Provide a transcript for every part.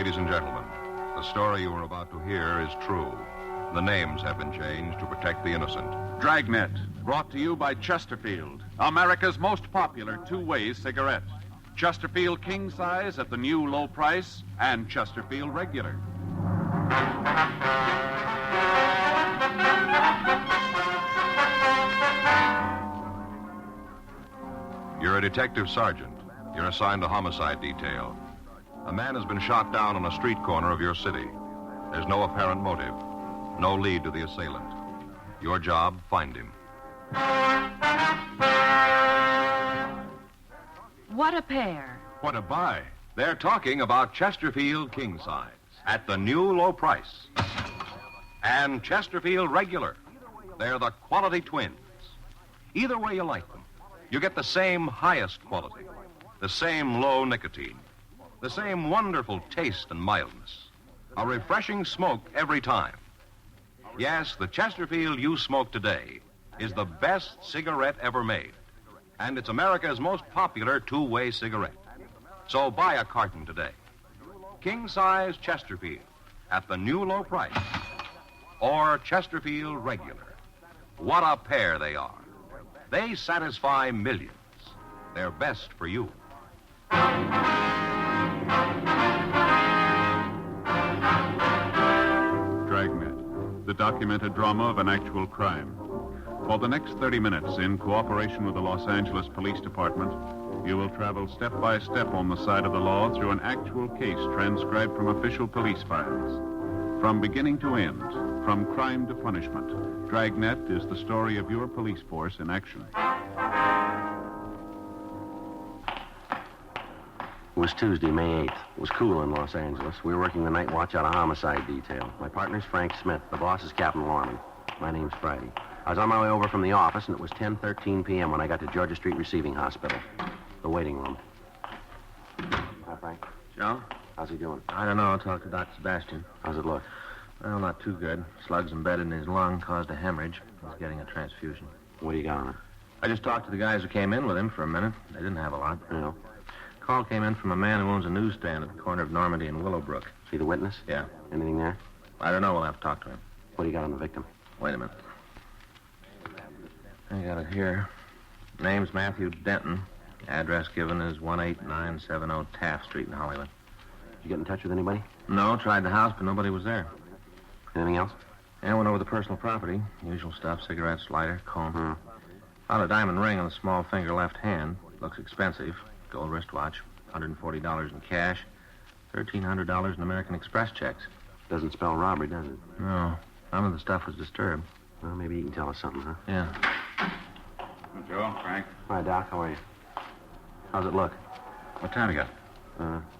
Ladies and gentlemen, the story you are about to hear is true. The names have been changed to protect the innocent. Dragnet, brought to you by Chesterfield, America's most popular two-way cigarette. Chesterfield King Size at the new low price, and Chesterfield Regular. You're a detective sergeant. You're assigned to homicide detail. A man has been shot down on a street corner of your city. There's no apparent motive, no lead to the assailant. Your job, find him. What a pair. What a buy. They're talking about Chesterfield King Size at the new low price. And Chesterfield Regular. They're the quality twins. Either way you like them, you get the same highest quality, the same low nicotine, the same wonderful taste and mildness, a refreshing smoke every time. Yes, the Chesterfield you smoke today is the best cigarette ever made. And it's America's most popular two-way cigarette. So buy a carton today. King-size Chesterfield at the new low price. Or Chesterfield Regular. What a pair they are. They satisfy millions. They're best for you. Dragnet, the documented drama of an actual crime. For the next 30 minutes, in cooperation with the Los Angeles Police Department, you will travel step by step on the side of the law through an actual case transcribed from official police files. From beginning to end, from crime to punishment, Dragnet is the story of your police force in action. It was Tuesday, May 8th. It was cool in Los Angeles. We were working the night watch out of homicide detail. My partner's Frank Smith. The boss is Captain Lorman. My name's Friday. I was on my way over from the office, and it was 10:13 p.m. when I got to Georgia Street Receiving Hospital, the waiting room. Hi, Frank. Joe? How's he doing? I don't know. I'll talk to Dr. Sebastian. How's it look? Well, not too good. Slugs embedded in his lung caused a hemorrhage. He's getting a transfusion. What do you got on it? I just talked to the guys who came in with him for a minute. They didn't have a lot. Yeah. Call came in from a man who owns a newsstand at the corner of Normandy and Willowbrook. See the witness? Yeah. Anything there? I don't know. We'll have to talk to him. What do you got on the victim? Wait a minute. I got it here. Name's Matthew Denton. Address given is 18970 Taft Street in Hollywood. Did you get in touch with anybody? No, tried the house, but nobody was there. Anything else? I went over the personal property. Usual stuff, cigarettes, lighter, comb. Found a diamond ring on the small finger left hand. Looks expensive. Gold wristwatch. $140 in cash. $1,300 in American Express checks. Doesn't spell robbery, does it? No. None of the stuff was disturbed. Well, maybe you can tell us something, huh? Yeah. Joe, Frank. Hi, Doc. How are you? How's it look? What time you got?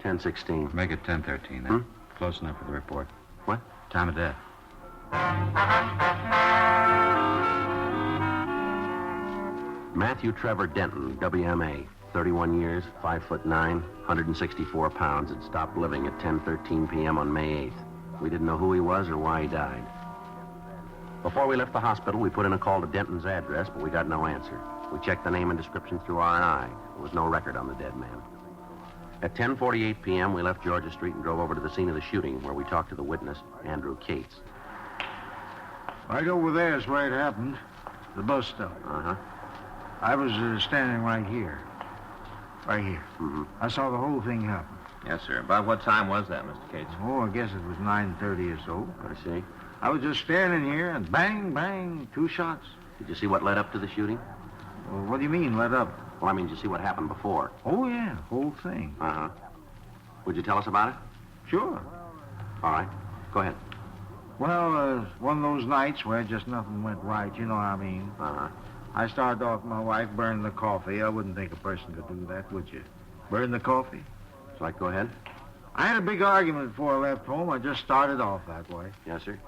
10:16. Make it 10:13 then. Close enough for the report. What? Time of death. Matthew Trevor Denton, WMA. 31 years, 5'9", 164 pounds, had stopped living at 10:13 p.m. on May 8th. We didn't know who he was or why he died. Before we left the hospital, we put in a call to Denton's address, but we got no answer. We checked the name and description through R&I. There was no record on the dead man. At 10:48 p.m., we left Georgia Street and drove over to the scene of the shooting, where we talked to the witness, Andrew Cates. Right over there is where it happened. The bus stop. Uh-huh. I was standing right here. Right here. Mm-hmm. I saw the whole thing happen. Yes, sir. About what time was that, Mr. Cates? Oh, I guess it was 9:30 or so. I see. I was just standing here, and bang, bang, 2 shots. Did you see what led up to the shooting? Well, what do you mean, let up? Well, I mean, did you see what happened before? Oh, yeah, whole thing. Uh-huh. Would you tell us about it? Sure. All right. Go ahead. Well, one of those nights where just nothing went right, you know what I mean. Uh-huh. I started off my wife burning the coffee. I wouldn't think a person could do that, would you? Burn the coffee? So I go ahead? I had a big argument before I left home. I just started off that way. Yes, sir.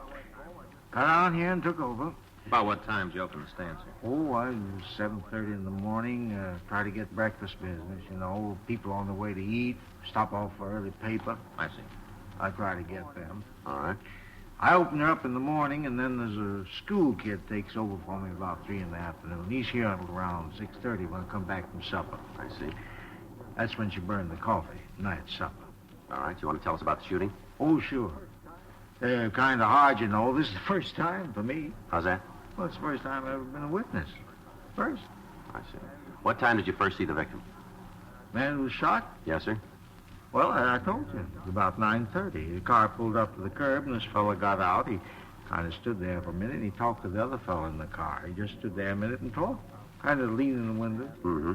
Got on here and took over. About what time did you open the stand, sir? Oh, I was 7:30 in the morning. Try to get breakfast business, you know. People on the way to eat. Stop off for early paper. I see. I try to get them. All right. I open her up in the morning, and then there's a school kid takes over for me about 3 in the afternoon. He's here until around 6:30 when I come back from supper. I see. That's when she burned the coffee, night supper. All right. You want to tell us about the shooting? Oh, sure. Kind of hard, you know. This is the first time for me. How's that? Well, it's the first time I've ever been a witness. First. I see. What time did you first see the victim? Man who was shot? Yes, sir. Well, I told you. It was about 9:30. The car pulled up to the curb, and this fella got out. He kind of stood there for a minute, and he talked to the other fella in the car. He just stood there a minute and talked, kind of leaning in the window. Mm-hmm.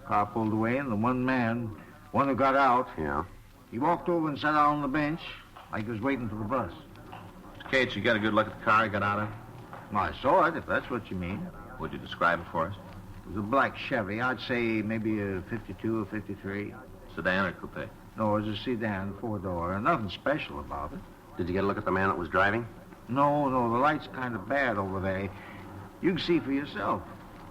Car pulled away, and the one who got out, Yeah. he walked over and sat down on the bench like he was waiting for the bus. Mr. Cates, you got a good look at the car he got out of? Well, I saw it, if that's what you mean. Would you describe it for us? It was a black Chevy. I'd say maybe a 52 or 53. Sedan or coupe? No, it was a sedan, four-door, and nothing special about it. Did you get a look at the man that was driving? No, the light's kind of bad over there. You can see for yourself.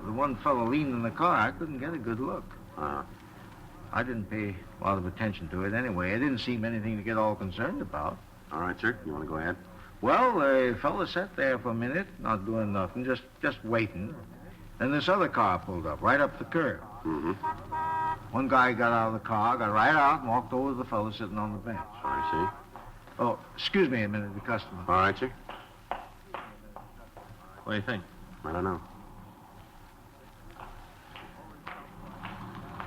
The one fellow leaned in the car, I couldn't get a good look. I didn't pay a lot of attention to it anyway. It didn't seem anything to get all concerned about. All right, sir. You want to go ahead? Well, the fella sat there for a minute, not doing nothing, just waiting. Then this other car pulled up, right up the curb. Mm-hmm. One guy got out of the car, got right out, and walked over to the fellow sitting on the bench. I see. Oh, excuse me a minute, the customer. All right, sir. What do you think? I don't know.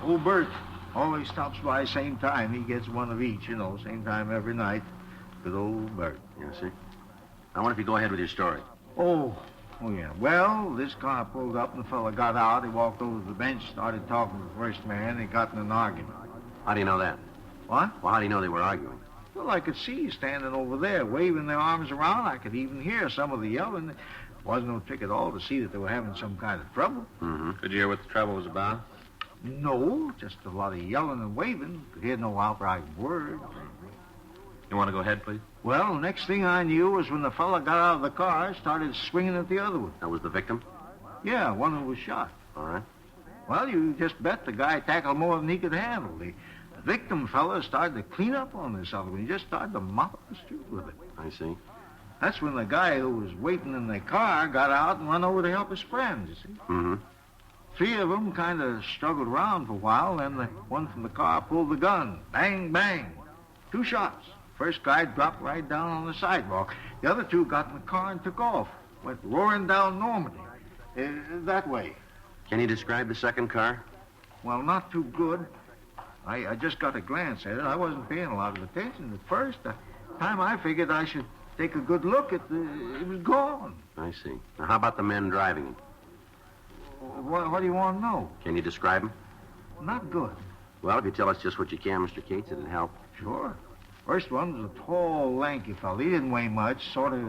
Old Bert always stops by same time. He gets one of each, same time every night. Good old Bert. Yes, sir. I wonder if you go ahead with your story. Oh, yeah. Well, this car pulled up and the fella got out. He walked over to the bench, started talking to the first man. They got in an argument. How do you know that? What? Well, how do you know they were arguing? Well, I could see you standing over there, waving their arms around. I could even hear some of the yelling. It wasn't no trick at all to see that they were having some kind of trouble. Mm-hmm. Could you hear what the trouble was about? No, just a lot of yelling and waving. Could hear no outright word. You want to go ahead, please? Well, next thing I knew was when the fella got out of the car, started swinging at the other one. That was the victim? Yeah, one who was shot. All right. Well, you just bet the guy tackled more than he could handle. The victim fella started to clean up on this other one. He just started to mop up the street with it. I see. That's when the guy who was waiting in the car got out and run over to help his friends, you see. Mm-hmm. Three of them kind of struggled around for a while, then the one from the car pulled the gun. Bang, bang. 2 shots. First guy dropped right down on the sidewalk. The other 2 got in the car and took off. Went roaring down Normandy. That way. Can you describe the second car? Well, not too good. I just got a glance at it. I wasn't paying a lot of attention at first. The time I figured I should take a good look at it was gone. I see. Now, how about the men driving him? What do you want to know? Can you describe them? Not good. Well, if you tell us just what you can, Mr. Cates, it'd help. Sure. First one was a tall, lanky fellow. He didn't weigh much, sort of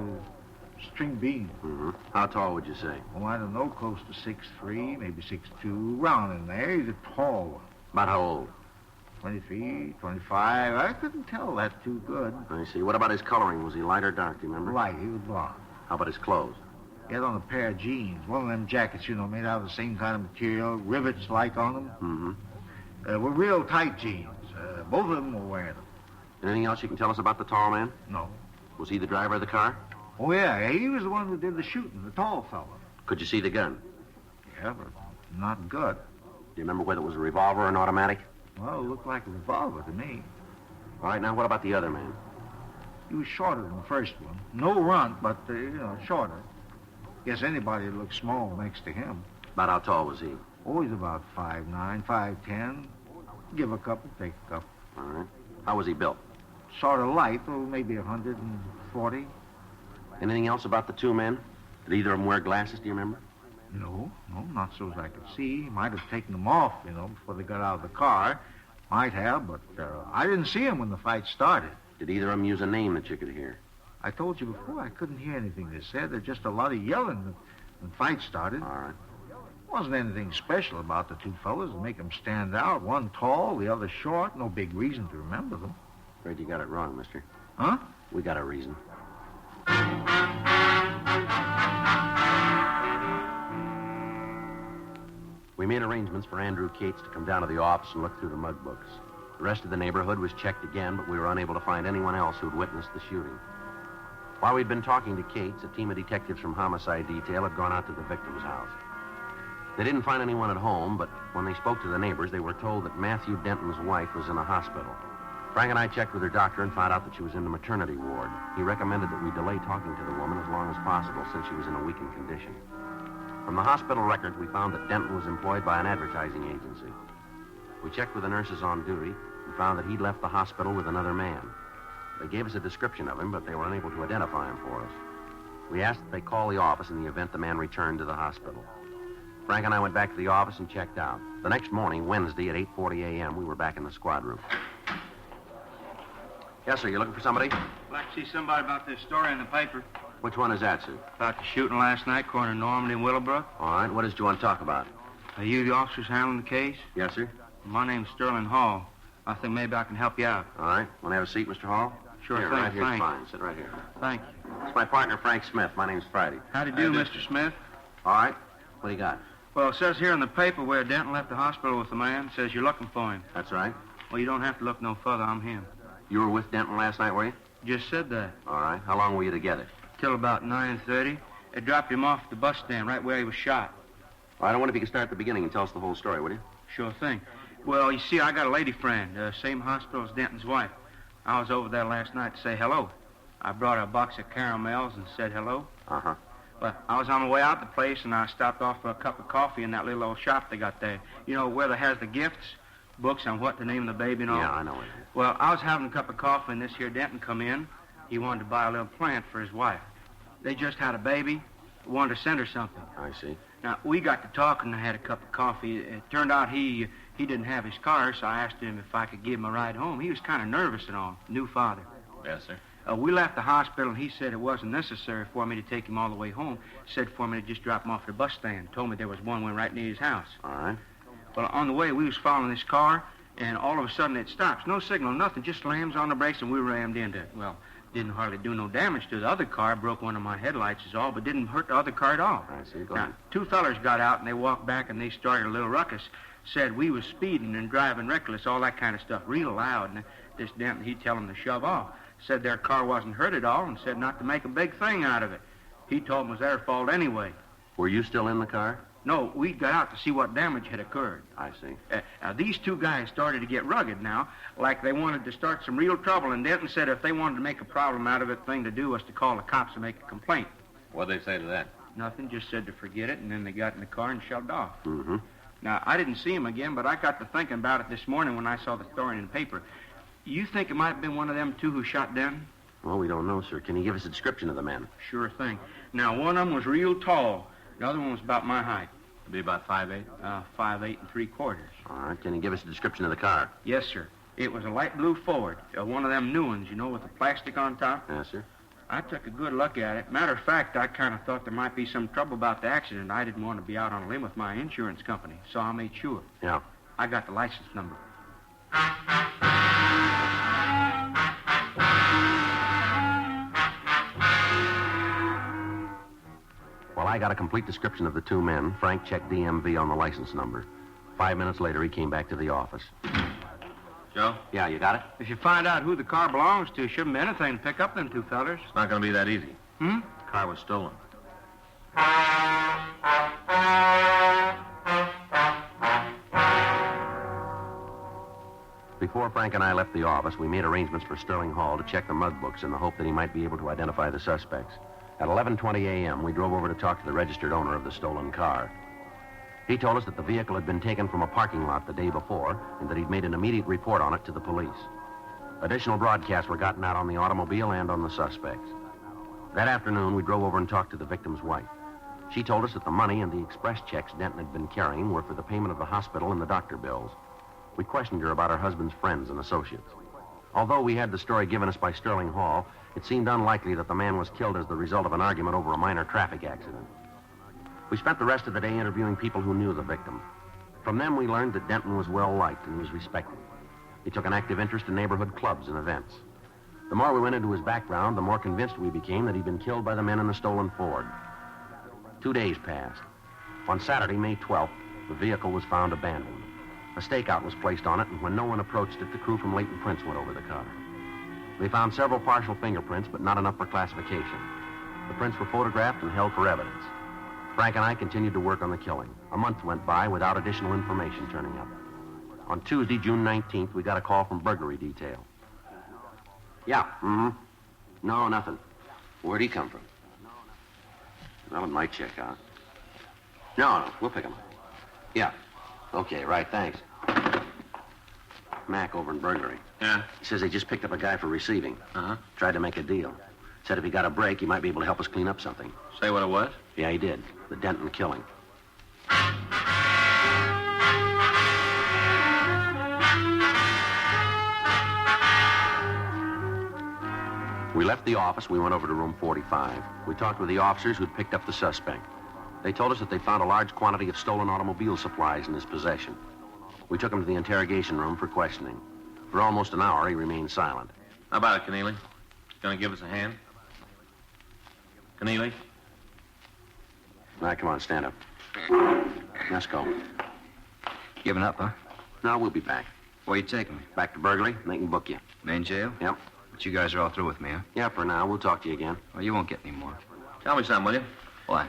string bean. Mm-hmm. How tall would you say? Oh, I don't know, close to 6'3", maybe 6'2", round in there. He's a tall one. About how old? 23, 25. I couldn't tell that too good. I see. What about his coloring? Was he light or dark, do you remember? Light, he was blonde. How about his clothes? He had on a pair of jeans, one of them jackets, made out of the same kind of material, rivets like on them. Mm-hmm. Were real tight jeans. Both of them were wearing them. Anything else you can tell us about the tall man? No. Was he the driver of the car? Oh, yeah, he was the one who did the shooting, the tall fella. Could you see the gun? Yeah, but not good. Do you remember whether it was a revolver or an automatic? Well, it looked like a revolver to me. All right, now what about the other man? He was shorter than the first one. No runt, but, shorter. Guess anybody would look small next to him. About how tall was he? Oh, he's about 5'9", 5'10". Give a couple, take a couple. All right. How was he built? Sort of light, maybe 140. Anything else about the 2 men? Did either of them wear glasses, do you remember? No, not so as I could see. He might have taken them off, before they got out of the car. Might have, but I didn't see him when the fight started. Did either of them use a name that you could hear? I told you before, I couldn't hear anything they said. There's just a lot of yelling when the fight started. All right. Wasn't anything special about the 2 fellas to make them stand out. One tall, the other short. No big reason to remember them. Afraid you got it wrong, mister. Huh? We got a reason. We made arrangements for Andrew Cates to come down to the office and look through the mug books. The rest of the neighborhood was checked again, but we were unable to find anyone else who'd witnessed the shooting. While we'd been talking to Cates, a team of detectives from Homicide Detail had gone out to the victim's house. They didn't find anyone at home, but when they spoke to the neighbors, they were told that Matthew Denton's wife was in a hospital. Frank and I checked with her doctor and found out that she was in the maternity ward. He recommended that we delay talking to the woman as long as possible since she was in a weakened condition. From the hospital record, we found that Denton was employed by an advertising agency. We checked with the nurses on duty and found that he'd left the hospital with another man. They gave us a description of him, but they were unable to identify him for us. We asked that they call the office in the event the man returned to the hospital. Frank and I went back to the office and checked out. The next morning, Wednesday, at 8:40 a.m., we were back in the squad room. Yes, sir. You looking for somebody? I'd like to see somebody about this story in the paper. Which one is that, sir? About the shooting last night, corner Normandy and Willowbrook. All right. What is it you want to talk about? Are you the officers handling the case? Yes, sir. My name's Sterling Hall. I think maybe I can help you out. All right. Want to have a seat, Mr. Hall? Sure Here, thing, right here's thanks. fine. Sit right here. Thank you. It's my partner, Frank Smith. My name's Friday. How do you do, Mr. Smith? All right. What do you got? Well, it says here in the paper where Denton left the hospital with the man. It says you're looking for him. That's right. Well, you don't have to look no further. I'm him. You were with Denton last night, were you? Just said that. All right. How long were you together? Till about 9:30. They dropped him off at the bus stand right where he was shot. Well, I don't wonder if you could start at the beginning and tell us the whole story, would you? Sure thing. Well, you see, I got a lady friend, same hospital as Denton's wife. I was over there last night to say hello. I brought her a box of caramels and said hello. Uh-huh. But I was on my way out the place, and I stopped off for a cup of coffee in that little old shop they got there. You know, where they has the gifts, books on what to name the baby and all. Yeah, I know it. Well, I was having a cup of coffee, and this here Denton come in. He wanted to buy a little plant for his wife. They just had a baby, wanted to send her something. I see. Now, we got to talking and I had a cup of coffee. It turned out he didn't have his car, so I asked him if I could give him a ride home. He was kind of nervous and all, new father. Yes, sir. We left the hospital, and he said it wasn't necessary for me to take him all the way home. Said for me to just drop him off at the bus stand. Told me there was one right near his house. All right. Well, on the way, we was following this car, and all of a sudden it stops. No signal, nothing, just slams on the brakes, and we rammed into it. Well, didn't hardly do no damage to the other car. Broke one of my headlights is all, but didn't hurt the other car at all. I see. Go Now, ahead. two fellers got out, and they walked back, and they started a little ruckus. Said we was speeding and driving reckless, all that kind of stuff, real loud. And this Denton, he'd tell them to shove off. Said their car wasn't hurt at all, and said not to make a big thing out of it. He told them it was their fault anyway. Were you still in the car? No, we got out to see what damage had occurred. I see. These two guys started to get rugged now, like they wanted to start some real trouble, and Denton said if they wanted to make a problem out of it, the thing to do was to call the cops and make a complaint. What'd they say to that? Nothing, just said to forget it, and then they got in the car and shoved off. Mm-hmm. Now, I didn't see him again, but I got to thinking about it this morning when I saw the story in the paper. You think it might have been one of them two who shot Denton? Well, we don't know, sir. Can you give us a description of the men? Sure thing. Now, one of them was real tall. The other one was about my height. It'd be about 5'8". 5'8" and 3/4. All right. Can you give us a description of the car? Yes, sir. It was a light blue Ford, one of them new ones, you know, with the plastic on top. Yes, sir. I took a good look at it. Matter of fact, I kind of thought there might be some trouble about the accident. I didn't want to be out on a limb with my insurance company, so I made sure. Yeah. I got the license number. Well, I got a complete description of the two men. Frank checked DMV on the license number. 5 minutes later, he came back to the office. Joe? Yeah, you got it? If you find out who the car belongs to, shouldn't be anything to pick up them two fellers. It's not going to be that easy. Hmm? The car was stolen. Before Frank and I left the office, we made arrangements for Sterling Hall to check the mug books in the hope that he might be able to identify the suspects. At 11:20 a.m., we drove over to talk to the registered owner of the stolen car. He told us that the vehicle had been taken from a parking lot the day before and that he'd made an immediate report on it to the police. Additional broadcasts were gotten out on the automobile and on the suspects. That afternoon, we drove over and talked to the victim's wife. She told us that the money and the express checks Denton had been carrying were for the payment of the hospital and the doctor bills. We questioned her about her husband's friends and associates. Although we had the story given us by Sterling Hall, it seemed unlikely that the man was killed as the result of an argument over a minor traffic accident. We spent the rest of the day interviewing people who knew the victim. From them, we learned that Denton was well-liked and he was respected. He took an active interest in neighborhood clubs and events. The more we went into his background, the more convinced we became that he'd been killed by the men in the stolen Ford. 2 days passed. On Saturday, May 12th, the vehicle was found abandoned. A stakeout was placed on it, and when no one approached it, the crew from Leighton Prince went over the car. They found several partial fingerprints, but not enough for classification. The prints were photographed and held for evidence. Frank and I continued to work on the killing. A month went by without additional information turning up. On Tuesday, June 19th, we got a call from burglary detail. Yeah, No, nothing. Where'd he come from? Well, it might check out. No, we'll pick him up. Yeah. Okay, right, thanks. Mac over in burglary. Yeah? He says they just picked up a guy for receiving. Uh-huh. Tried to make a deal. Said if he got a break, he might be able to help us clean up something. Say what it was? Yeah, he did. The Denton killing. We left the office. We went over to room 45. We talked with the officers who'd picked up the suspect. They told us that they found a large quantity of stolen automobile supplies in his possession. We took him to the interrogation room for questioning. For almost an hour, he remained silent. How about it, Keneally? Gonna give us a hand? Keneally? All right, come on, stand up. Let's go. Giving up, huh? No, we'll be back. Where you taking me? Back to burglary, and they can book you. Main jail? Yep. But you guys are all through with me, huh? Yeah, for now. We'll talk to you again. Well, you won't get any more. Tell me something, will you? Why? A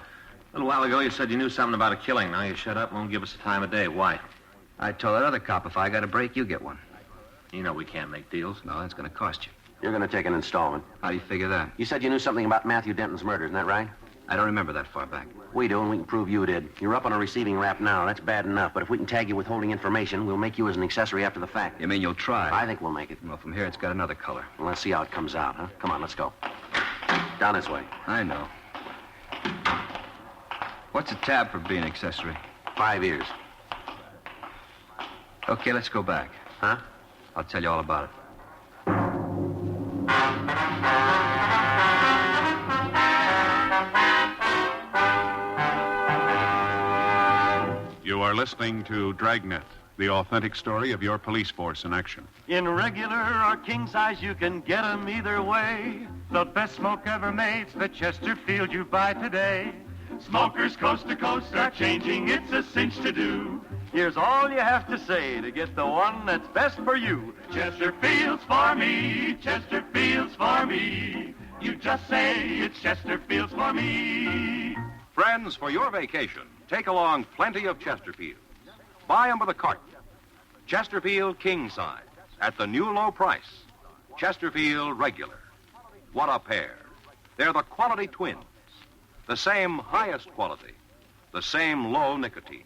little while ago, you said you knew something about a killing. Now you shut up and won't give us the time of day. Why? I told that other cop if I got a break, you get one. You know we can't make deals. No, that's going to cost you. You're going to take an installment. How do you figure that? You said you knew something about Matthew Denton's murder, isn't that right? I don't remember that far back. We do, and we can prove you did. You're up on a receiving rap now. That's bad enough. But if we can tag you with holding information, we'll make you as an accessory after the fact. You mean you'll try? I think we'll make it. Well, from here, it's got another color. Well, let's see how it comes out, huh? Come on, let's go. Down this way. I know. What's a tab for being accessory? 5 years. Okay, let's go back. Huh? I'll tell you all about it. You are listening to Dragnet, the authentic story of your police force in action. In regular or king size, you can get 'em either way. The best smoke ever made's the Chesterfield you buy today. Smokers coast to coast are changing, it's a cinch to do. Here's all you have to say to get the one that's best for you. Chesterfield's for me, Chesterfield's for me. You just say it's Chesterfield's for me. Friends, for your vacation, take along plenty of Chesterfields. Buy them by the carton. Chesterfield king size at the new low price. Chesterfield regular. What a pair. They're the quality twins. The same highest quality. The same low nicotine.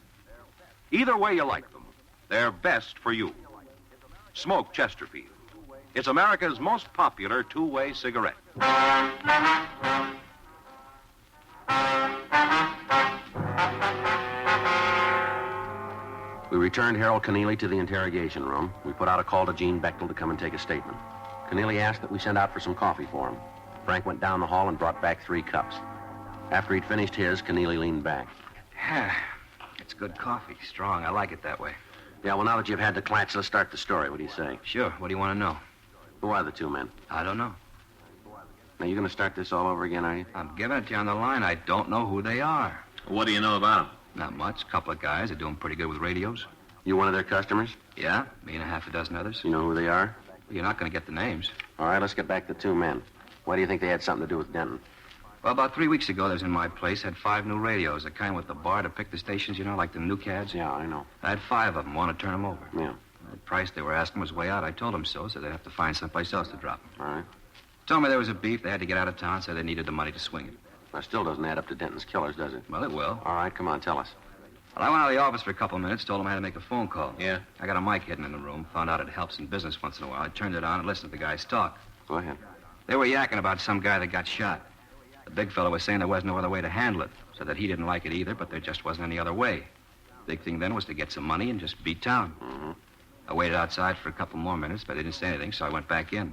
Either way you like them, they're best for you. Smoke Chesterfield. It's America's most popular two-way cigarette. We returned Harold Keneally to the interrogation room. We put out a call to Gene Bechtel to come and take a statement. Keneally asked that we send out for some coffee for him. Frank went down the hall and brought back 3 cups. After he'd finished his, Keneally leaned back. It's good coffee. Strong. I like it that way. Yeah, well, now that you've had the clatch, let's start the story. What do you say? Sure. What do you want to know? Who are the 2 men? I don't know. Now, you going to start this all over again, are you? I'm giving it to you on the line. I don't know who they are. What do you know about them? Not much. A couple of guys. They're doing pretty good with radios. You one of their customers? Yeah, me and a half a dozen others. You know who they are? You're not going to get the names. All right, let's get back to 2 men. Why do you think they had something to do with Denton? Well, about 3 weeks ago, they was in my place. Had 5 new radios. The kind with the bar to pick the stations, you know, like the new cads. Yeah, I know. I had 5 of them. Want to turn them over. Yeah. The price they were asking was way out. I told them so they'd have to find someplace else to drop them. All right. Told me there was a beef. They had to get out of town, so they needed the money to swing it. That still doesn't add up to Denton's killers, does it? Well, it will. All right, come on, tell us. Well, I went out of the office for a couple of minutes, told them I had to make a phone call. Yeah? I got a mic hidden in the room, found out it helps in business once in a while. I turned it on and listened to the guys talk. Go ahead. They were yakking about some guy that got shot. The big fellow was saying there was no other way to handle it, so that he didn't like it either, but there just wasn't any other way. Big thing then was to get some money and just beat town. Mm-hmm. I waited outside for a couple more minutes, but they didn't say anything, so I went back in.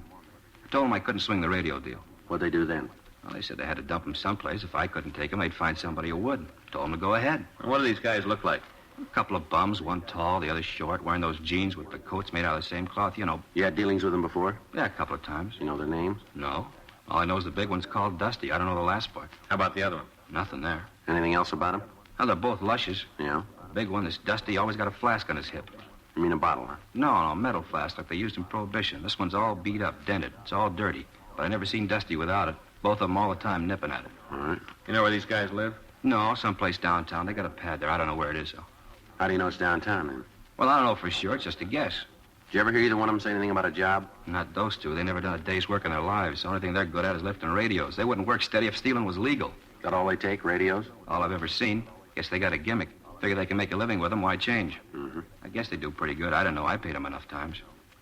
I told them I couldn't swing the radio deal. What'd they do then? Well, they said they had to dump him someplace. If I couldn't take him, they'd find somebody who would. Told them to go ahead. What do these guys look like? A couple of bums, one tall, the other short, wearing those jeans with the coats made out of the same cloth, you know. You had dealings with them before? Yeah, a couple of times. You know their names? No. All I know is the big one's called Dusty. I don't know the last part. How about the other one? Nothing there. Anything else about them? Well, they're both lushes. Yeah? The big one, this Dusty, always got a flask on his hip. You mean a bottle, huh? No, metal flask like they used in Prohibition. This one's all beat up, dented. It's all dirty. But I never seen Dusty without it. Both of them all the time nipping at it. All right. You know where these guys live? No, someplace downtown. They got a pad there. I don't know where it is, though. How do you know it's downtown, then? Well, I don't know for sure. It's just a guess. Did you ever hear either one of them say anything about a job? Not those two. They never done a day's work in their lives. The only thing they're good at is lifting radios. They wouldn't work steady if stealing was legal. That all they take, radios? All I've ever seen. Guess they got a gimmick. Figure they can make a living with them. Why change? Mm-hmm. I guess they do pretty good. I don't know. I paid them enough times.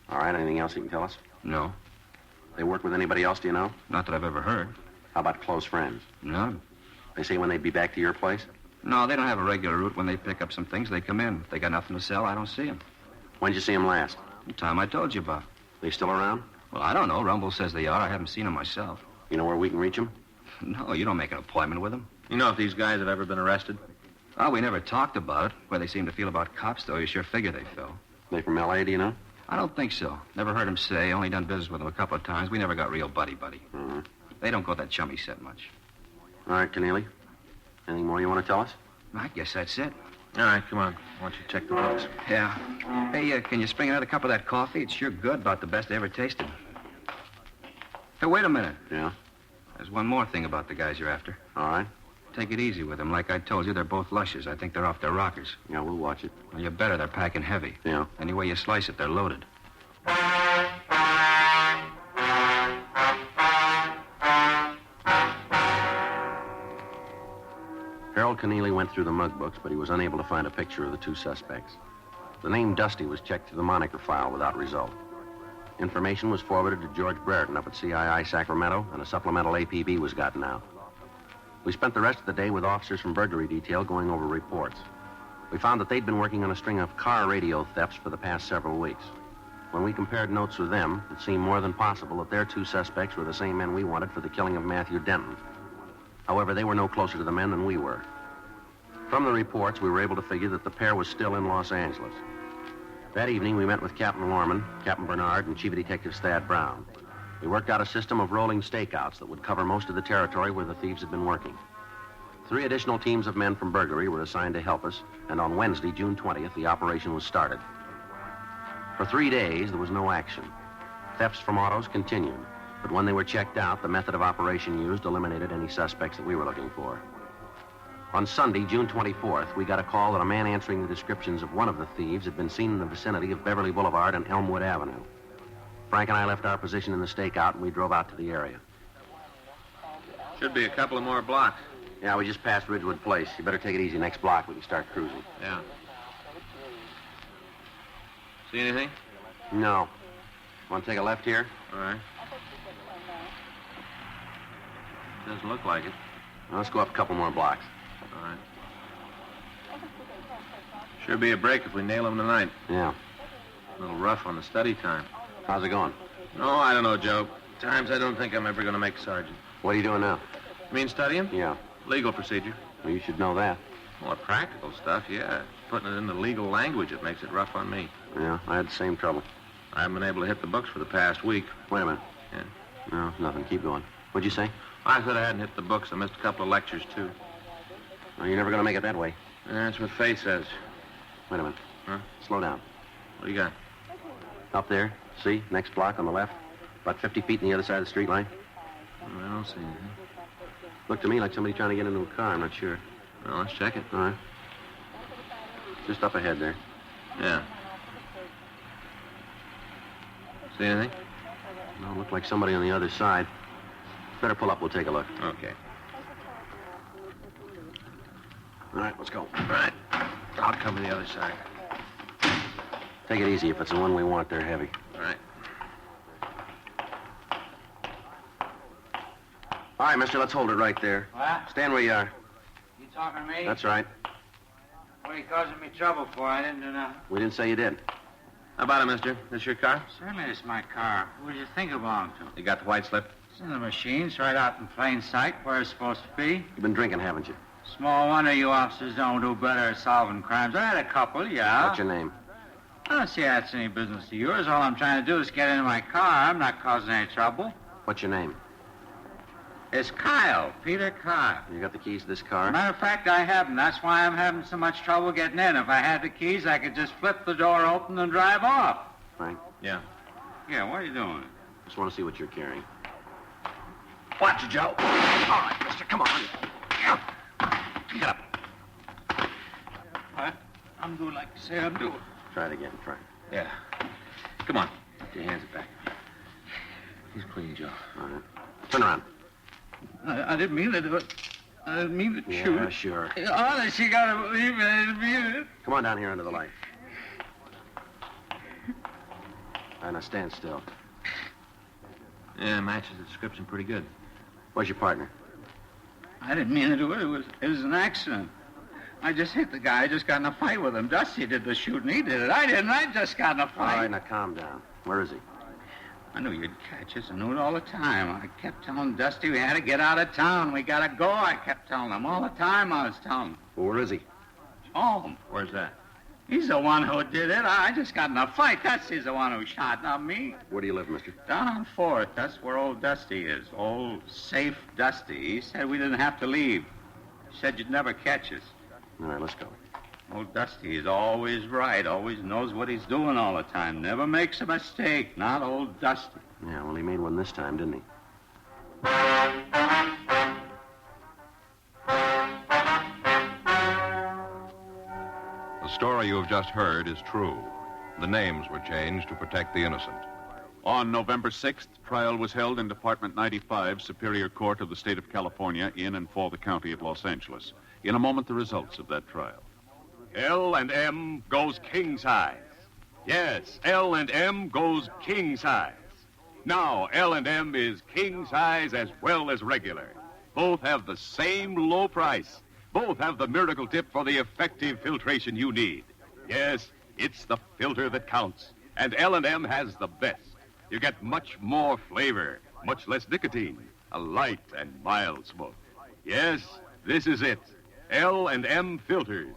All right, anything else you can tell us? No. They work with anybody else, do you know? Not that I've ever heard. How about close friends? None. They say when they'd be back to your place? No, they don't have a regular route. When they pick up some things, they come in. If they got nothing to sell, I don't see them. When'd you see them last? The time I told you about. They still around? Well, I don't know. Rumble says they are. I haven't seen them myself. You know where we can reach them? No, you don't make an appointment with them. You know if these guys have ever been arrested? Oh, we never talked about it. Where they seem to feel about cops, though, you sure figure they feel. They from L.A., do you know? I don't think so. Never heard them say. Only done business with them a couple of times. We never got real buddy-buddy. Mm-hmm. They don't go that chummy set much. All right, Keneally. Anything more you want to tell us? I guess that's it. All right, come on. Why don't you check the books? Yeah. Hey, can you spring another cup of that coffee? It's sure good. About the best I ever tasted. Hey, wait a minute. Yeah? There's one more thing about the guys you're after. All right. Take it easy with them. Like I told you, they're both lushes. I think they're off their rockers. Yeah, we'll watch it. Well, you better. They're packing heavy. Yeah. Any way you slice it, they're loaded. Harold Keneally went through the mug books, but he was unable to find a picture of the two suspects. The name Dusty was checked through the moniker file without result. Information was forwarded to George Brereton up at CII Sacramento, and a supplemental APB was gotten out. We spent the rest of the day with officers from burglary detail going over reports. We found that they'd been working on a string of car radio thefts for the past several weeks. When we compared notes with them, it seemed more than possible that their two suspects were the same men we wanted for the killing of Matthew Denton. However, they were no closer to the men than we were. From the reports, we were able to figure that the pair was still in Los Angeles. That evening, we met with Captain Lorman, Captain Bernard, and Chief Detective Thad Brown. We worked out a system of rolling stakeouts that would cover most of the territory where the thieves had been working. 3 additional teams of men from burglary were assigned to help us, and on Wednesday, June 20th, the operation was started. For 3 days, there was no action. Thefts from autos continued, but when they were checked out, the method of operation used eliminated any suspects that we were looking for. On Sunday, June 24th, we got a call that a man answering the descriptions of one of the thieves had been seen in the vicinity of Beverly Boulevard and Elmwood Avenue. Frank and I left our position in the stakeout, and we drove out to the area. Should be a couple of more blocks. Yeah, we just passed Ridgewood Place. You better take it easy. Next block, we can start cruising. Yeah. See anything? No. Want to take a left here? All right. Doesn't look like it. Well, let's go up a couple more blocks. All right. Sure be a break if we nail him tonight. Yeah. A little rough on the study time. How's it going? No, I don't know, Joe. Times I don't think I'm ever going to make sergeant. What are you doing now? You mean studying? Yeah. Legal procedure. Well, you should know that. Well, practical stuff, yeah. Putting it into legal language, it makes it rough on me. Yeah, I had the same trouble. I haven't been able to hit the books for the past week. Wait a minute. Yeah. No, nothing. Keep going. What'd you say? I said I hadn't hit the books. I missed a couple of lectures, too. Well, you're never going to make it that way. That's what Faith says. Wait a minute. Huh? Slow down. What do you got? Up there. See? Next block on the left. About 50 feet on the other side of the street line. I don't see anything. Looked to me like somebody trying to get into a car. I'm not sure. Well, let's check it. All right. Just up ahead there. Yeah. See anything? No, looked like somebody on the other side. Better pull up. We'll take a look. Okay. All right, let's go. All right. I'll cover the other side. Take it easy. If it's the one we want, they're heavy. All right. All right, mister, let's hold it right there. What? Stand where you are. You talking to me? That's right. What are you causing me trouble for? I didn't do nothing. We didn't say you did. How about it, mister? This your car? Certainly it's my car. Who do you think it belonged to? You got the white slip? It's in the machine. It's right out in plain sight where it's supposed to be. You've been drinking, haven't you? Small wonder you officers don't do better at solving crimes. I had a couple, yeah. What's your name? I don't see that's any business of yours. All I'm trying to do is get into my car. I'm not causing any trouble. What's your name? It's Kyle, Peter Kyle. You got the keys to this car? Matter of fact, I haven't. That's why I'm having so much trouble getting in. If I had the keys, I could just flip the door open and drive off. Frank? Yeah. Yeah, what are you doing? Just want to see what you're carrying. Watch it, Joe. All right, mister, come on. Get up. What? I'm doing like you say I'm doing. Try it again. Try. Yeah. Come on. Put your hands back. He's clean, Joe. All right. Turn around. I didn't mean to do it. I didn't mean to shoot. Yeah, sure. Honest, you gotta believe me. I didn't mean it. Come on down here under the light. All right, now stand still. Yeah, matches the description pretty good. Where's your partner? I didn't mean to do it. It was an accident. I just hit the guy. I just got in a fight with him. Dusty did the shooting. He did it. I didn't. I just got in a All fight. right, now calm down. Where is he? I knew you'd catch us. I knew it all the time. I kept telling Dusty we had to get out of town. We gotta go. I kept telling him all the time. I was telling him. Well, where is he? Home. Where's that? He's the one who did it. I just got in a fight. Dusty's the one who shot, not me. Where do you live, mister? Down on 4th. That's where old Dusty is. Old, safe Dusty. He said we didn't have to leave. He said you'd never catch us. All right, let's go. Old Dusty is always right. Always knows what he's doing all the time. Never makes a mistake. Not old Dusty. Yeah, well, he made one this time, didn't he? The story you have just heard is true. The names were changed to protect the innocent. On November 6th, trial was held in Department 95, Superior Court of the State of California, in and for the County of Los Angeles. In a moment, the results of that trial. L&M goes king size. Yes, L&M goes king size. Now, L&M is king size as well as regular. Both have the same low price. Both have the miracle tip for the effective filtration you need. Yes, it's the filter that counts. And L&M has the best. You get much more flavor, much less nicotine, a light and mild smoke. Yes, this is it. L&M filters.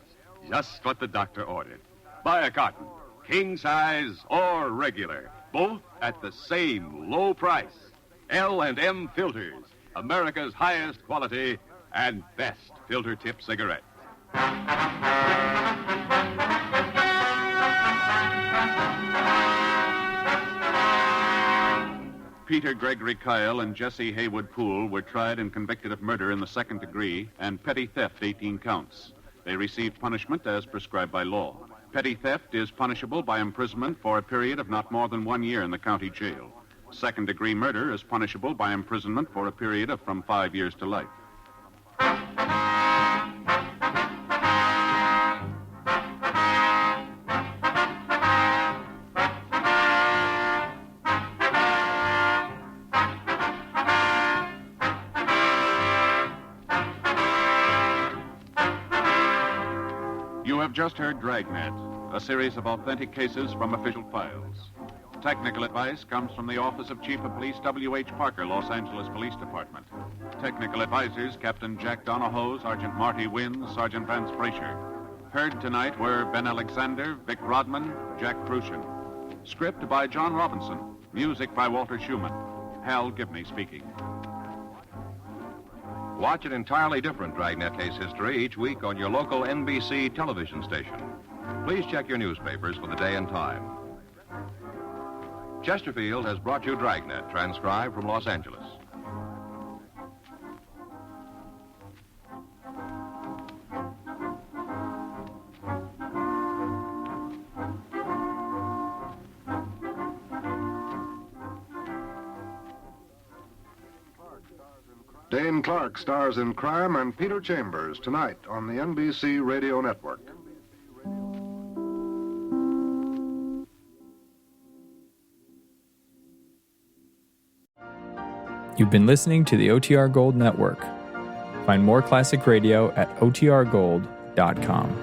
Just what the doctor ordered. Buy a carton, king size or regular, both at the same low price. L&M filters, America's highest quality and best filter tip cigarette. Peter Gregory Kyle and Jesse Haywood Poole were tried and convicted of murder in the second degree and petty theft, 18 counts. They received punishment as prescribed by law. Petty theft is punishable by imprisonment for a period of not more than 1 year in the county jail. Second-degree murder is punishable by imprisonment for a period of from 5 years to life. You have just heard Dragnet, a series of authentic cases from official files. Technical advice comes from the Office of Chief of Police W.H. Parker, Los Angeles Police Department. Technical advisors, Captain Jack Donahoe, Sergeant Marty Wynn, Sergeant Vance Brasher. Heard tonight were Ben Alexander, Vic Rodman, Jack Crucian. Script by John Robinson. Music by Walter Schumann. Hal Gibney speaking. Watch an entirely different Dragnet case history each week on your local NBC television station. Please check your newspapers for the day and time. Chesterfield has brought you Dragnet, transcribed from Los Angeles. Dane Clark stars in Crime and Peter Chambers tonight on the NBC Radio Network. You've been listening to the OTR Gold Network. Find more classic radio at otrgold.com.